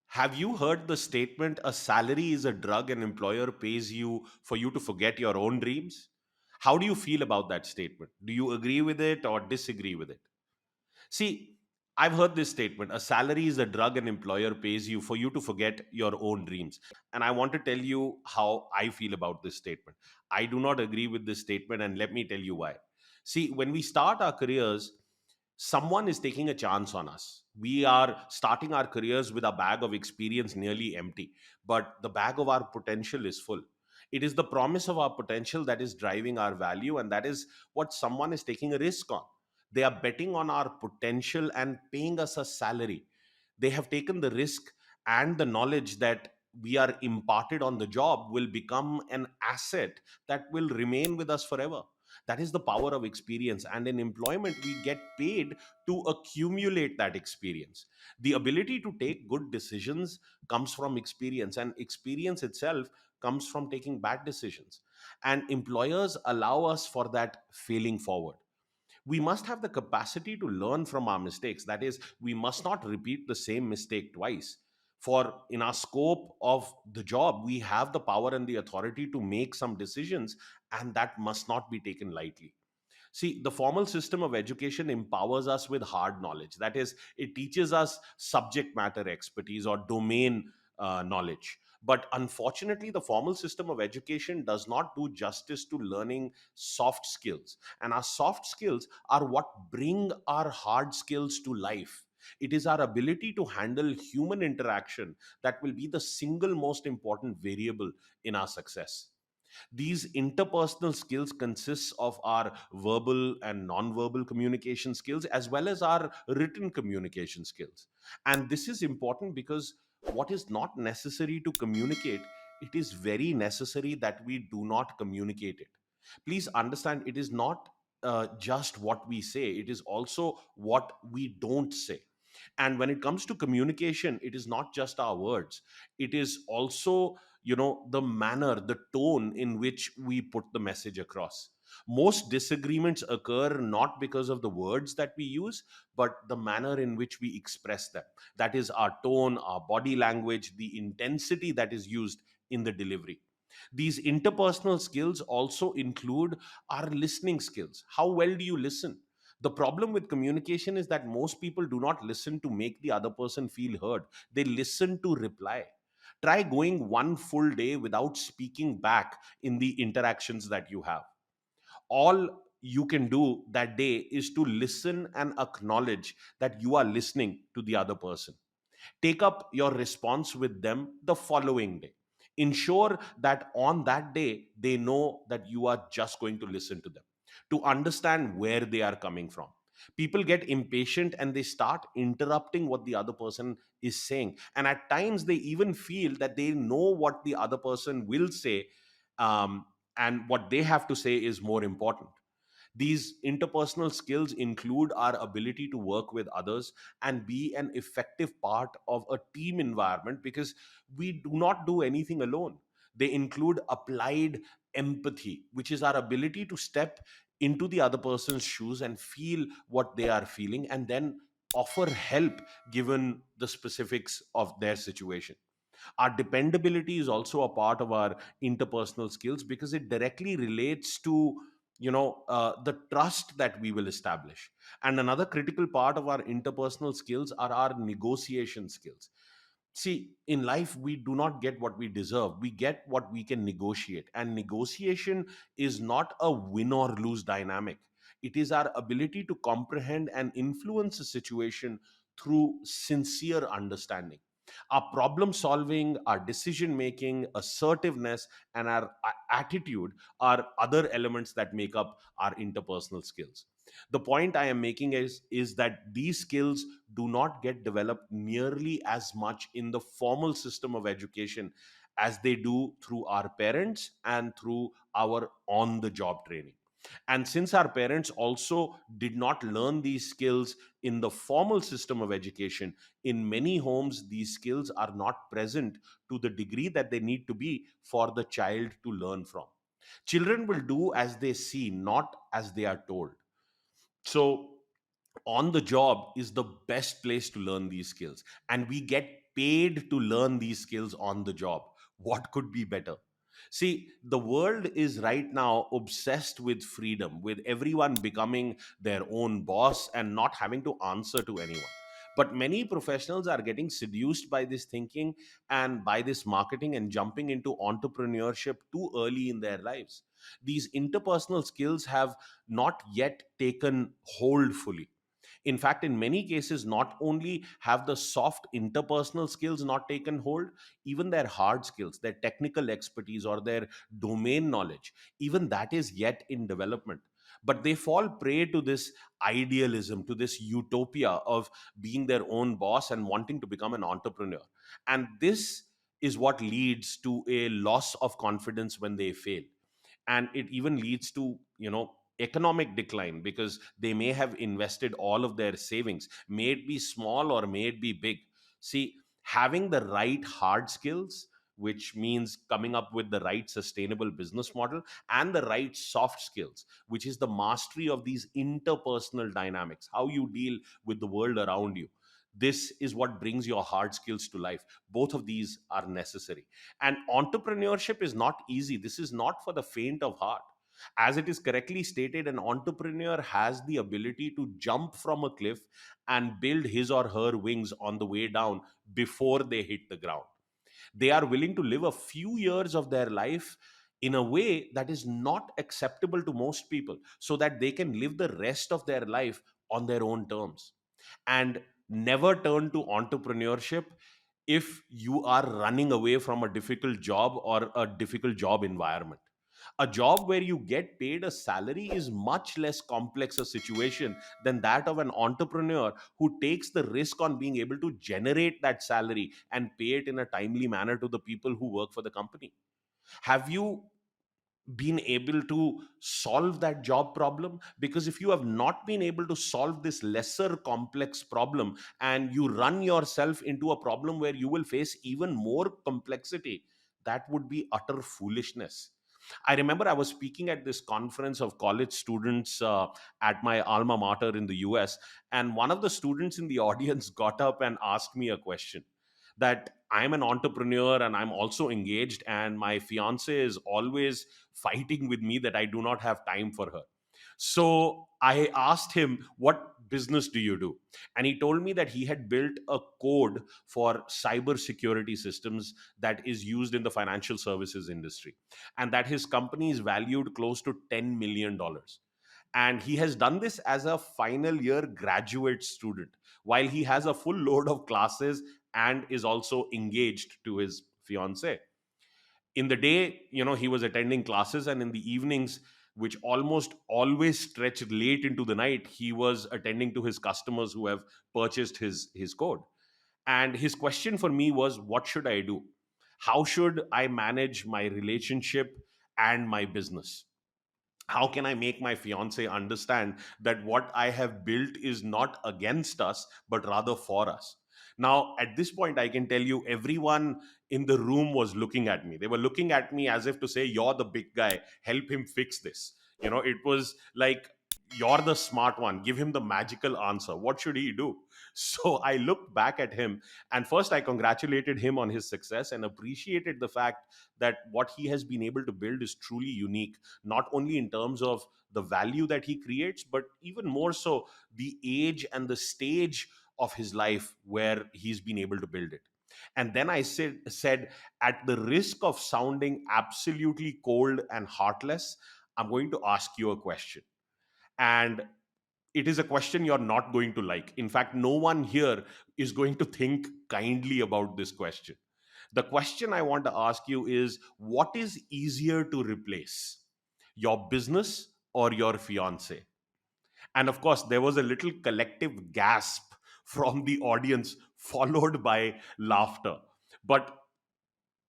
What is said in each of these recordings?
Have you heard the statement, a salary is a drug an employer pays you for you to forget your own dreams? How do you feel about that statement? Do you agree with it or disagree with it? See, I've heard this statement, a salary is a drug an employer pays you for you to forget your own dreams. And I want to tell you how I feel about this statement. I do not agree with this statement, and let me tell you why. See, when we start our careers, someone is taking a chance on us. We are starting our careers with a bag of experience nearly empty, but the bag of our potential is full. It is the promise of our potential that is driving our value, and that is what someone is taking a risk on. They are betting on our potential and paying us a salary. They have taken the risk, and the knowledge that we are imparted on the job will become an asset that will remain with us forever. That is the power of experience. And in employment, we get paid to accumulate that experience. The ability to take good decisions comes from experience, and experience itself comes from taking bad decisions. And employers allow us for that failing forward. We must have the capacity to learn from our mistakes. That is, we must not repeat the same mistake twice. For in our scope of the job, we have the power and the authority to make some decisions, and that must not be taken lightly. See, the formal system of education empowers us with hard knowledge. That is, it teaches us subject matter expertise or domain knowledge. But unfortunately, the formal system of education does not do justice to learning soft skills. And our soft skills are what bring our hard skills to life. It is our ability to handle human interaction that will be the single most important variable in our success. These interpersonal skills consists of our verbal and non-verbal communication skills as well as our written communication skills. And this is important because what is not necessary to communicate, it is very necessary that we do not communicate it. Please understand, it is not just what we say, it is also what we don't say. And when it comes to communication, it is not just our words, it is also, the manner, the tone in which we put the message across. Most disagreements occur not because of the words that we use, but the manner in which we express them. That is our tone, our body language, the intensity that is used in the delivery. These interpersonal skills also include our listening skills. How well do you listen? The problem with communication is that most people do not listen to make the other person feel heard, they listen to reply. Try going one full day without speaking back in the interactions that you have. All you can do that day is to listen and acknowledge that you are listening to the other person. Take up your response with them the following day. Ensure that on that day they know that you are just going to listen to them, to understand where they are coming from. People get impatient and they start interrupting what the other person is saying, and at times they even feel that they know what the other person will say, um, and what they have to say is more important. These interpersonal skills include our ability to work with others and be an effective part of a team environment, because we do not do anything alone. They include applied empathy, which is our ability to step into the other person's shoes and feel what they are feeling and then offer help given the specifics of their situation. Our dependability is also a part of our interpersonal skills because it directly relates to, the trust that we will establish. And another critical part of our interpersonal skills are our negotiation skills. See, in life we do not get what we deserve, we get what we can negotiate. And negotiation is not a win or lose dynamic. It is our ability to comprehend and influence a situation through sincere understanding. Our problem solving, our decision making, assertiveness, and our attitude are other elements that make up our interpersonal skills. The point I am making is that these skills do not get developed nearly as much in the formal system of education as they do through our parents and through our on the job training. And since our parents also did not learn these skills in the formal system of education, in many homes, these skills are not present to the degree that they need to be for the child to learn from. Children will do as they see, not as they are told. So, on the job is the best place to learn these skills, and we get paid to learn these skills on the job. What could be better? See, the world is right now obsessed with freedom, with everyone becoming their own boss and not having to answer to anyone. But many professionals are getting seduced by this thinking and by this marketing and jumping into entrepreneurship too early in their lives. These interpersonal skills have not yet taken hold fully. In fact, in many cases, not only have the soft interpersonal skills not taken hold, even their hard skills, their technical expertise, or their domain knowledge, even that is yet in development. But they fall prey to this idealism, to this utopia of being their own boss and wanting to become an entrepreneur. And this is what leads to a loss of confidence when they fail. And it even leads to, economic decline, because they may have invested all of their savings, may it be small or may it be big. See, having the right hard skills, which means coming up with the right sustainable business model, and the right soft skills, which is the mastery of these interpersonal dynamics, how you deal with the world around you, this is what brings your hard skills to life. Both of these are necessary. And entrepreneurship is not easy. This is not for the faint of heart. As it is correctly stated, an entrepreneur has the ability to jump from a cliff and build his or her wings on the way down before they hit the ground. They are willing to live a few years of their life in a way that is not acceptable to most people, so that they can live the rest of their life on their own terms. And never turn to entrepreneurship if you are running away from a difficult job or a difficult job environment. A job where you get paid a salary is much less complex a situation than that of an entrepreneur who takes the risk on being able to generate that salary and pay it in a timely manner to the people who work for the company. Have you been able to solve that job problem? Because if you have not been able to solve this lesser complex problem, and you run yourself into a problem where you will face even more complexity, that would be utter foolishness. I remember I was speaking at this conference of college students at my alma mater in the US, and one of the students in the audience got up and asked me a question, that I'm an entrepreneur and I'm also engaged, and my fiance is always fighting with me that I do not have time for her. So I asked him, what business do you do? And he told me that he had built a code for cyber security systems that is used in the financial services industry, and that his company is valued close to $10 million. And he has done this as a final year graduate student, while he has a full load of classes and is also engaged to his fiance. In the day, he was attending classes, and in the evenings, which almost always stretched late into the night, he was attending to his customers who have purchased his code. And his question for me was, what should I do? How should I manage my relationship and my business? How can I make my fiance understand that what I have built is not against us, but rather for us? Now, at this point, I can tell you everyone in the room was looking at me. They were looking at me as if to say, you're the big guy, help him fix this. It was like, you're the smart one, give him the magical answer. What should he do? So I looked back at him, and first I congratulated him on his success and appreciated the fact that what he has been able to build is truly unique, not only in terms of the value that he creates, but even more so the age and the stage of his life where he's been able to build it. And then I said, at the risk of sounding absolutely cold and heartless, I'm going to ask you a question. And it is a question you're not going to like. In fact, no one here is going to think kindly about this question. The question I want to ask you is, what is easier to replace, your business or your fiance? And of course, there was a little collective gasp from the audience, followed by laughter. But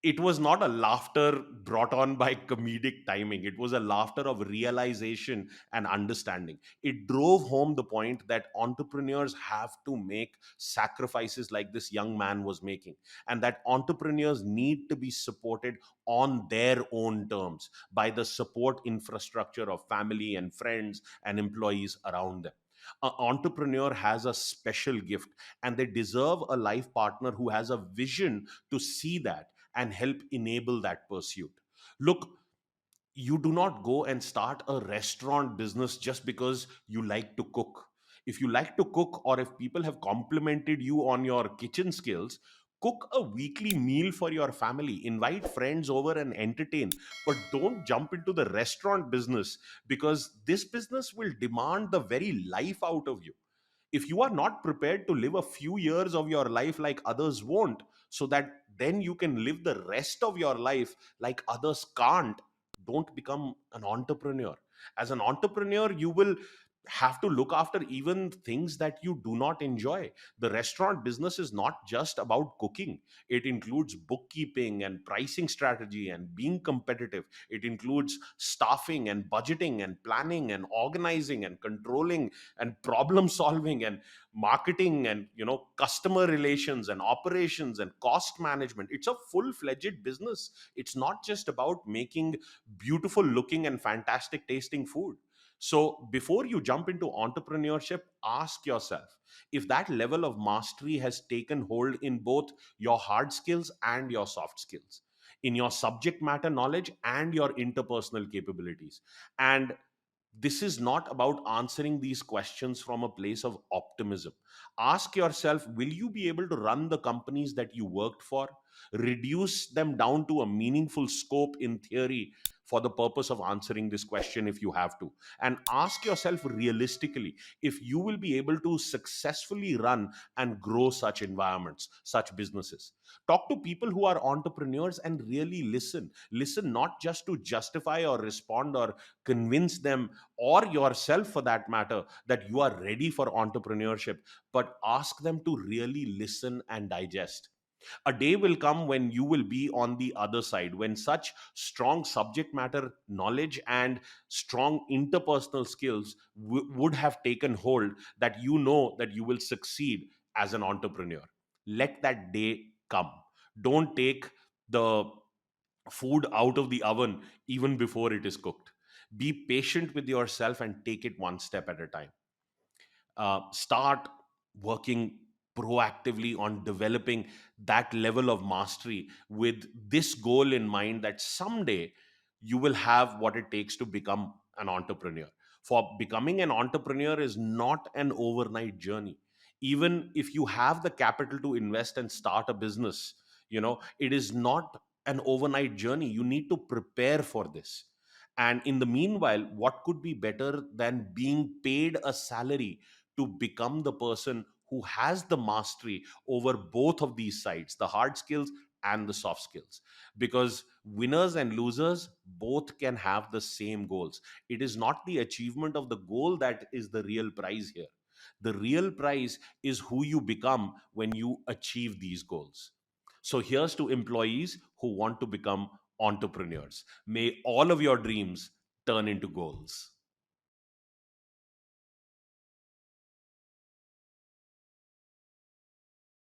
it was not a laughter brought on by comedic timing. It was a laughter of realization and understanding. It drove home the point that entrepreneurs have to make sacrifices like this young man was making, and that entrepreneurs need to be supported on their own terms by the support infrastructure of family and friends and employees around them. An entrepreneur has a special gift, and they deserve a life partner who has a vision to see that and help enable that pursuit. Look, you do not go and start a restaurant business just because you like to cook. If you like to cook, or if people have complimented you on your kitchen skills, cook a weekly meal for your family, invite friends over and entertain. But don't jump into the restaurant business, because this business will demand the very life out of you. If you are not prepared to live a few years of your life like others won't, so that then you can live the rest of your life like others can't, don't become an entrepreneur. As an entrepreneur, you will have to look after even things that you do not enjoy. The restaurant business is not just about cooking. It includes bookkeeping and pricing strategy and being competitive. It includes staffing and budgeting and planning and organizing and controlling and problem solving and marketing and customer relations and operations and cost management. It's a full fledged business. It's not just about making beautiful looking and fantastic tasting food. So before you jump into entrepreneurship, ask yourself if that level of mastery has taken hold in both your hard skills and your soft skills, in your subject matter knowledge and your interpersonal capabilities. And this is not about answering these questions from a place of optimism. Ask yourself, will you be able to run the companies that you worked for, reduce them down to a meaningful scope in theory for the purpose of answering this question if you have to? And ask yourself realistically if you will be able to successfully run and grow such environments, such businesses. Talk to people who are entrepreneurs and really listen. Listen not just to justify or respond or convince them, or yourself for that matter, that you are ready for entrepreneurship, but ask them to really listen and digest. A day will come when you will be on the other side, when such strong subject matter knowledge and strong interpersonal skills would have taken hold, that you know that you will succeed as an entrepreneur. Let that day come. Don't take the food out of the oven even before it is cooked. Be patient with yourself and take it one step at a time. Start working proactively on developing that level of mastery with this goal in mind, that someday you will have what it takes to become an entrepreneur. For becoming an entrepreneur is not an overnight journey. Even if you have the capital to invest and start a business, it is not an overnight journey. You need to prepare for this. And in the meanwhile, what could be better than being paid a salary to become the person who has the mastery over both of these sides, the hard skills and the soft skills? Because winners and losers both can have the same goals. It is not the achievement of the goal that is the real prize here. The real prize is who you become when you achieve these goals. So here's to employees who want to become entrepreneurs. May all of your dreams turn into goals.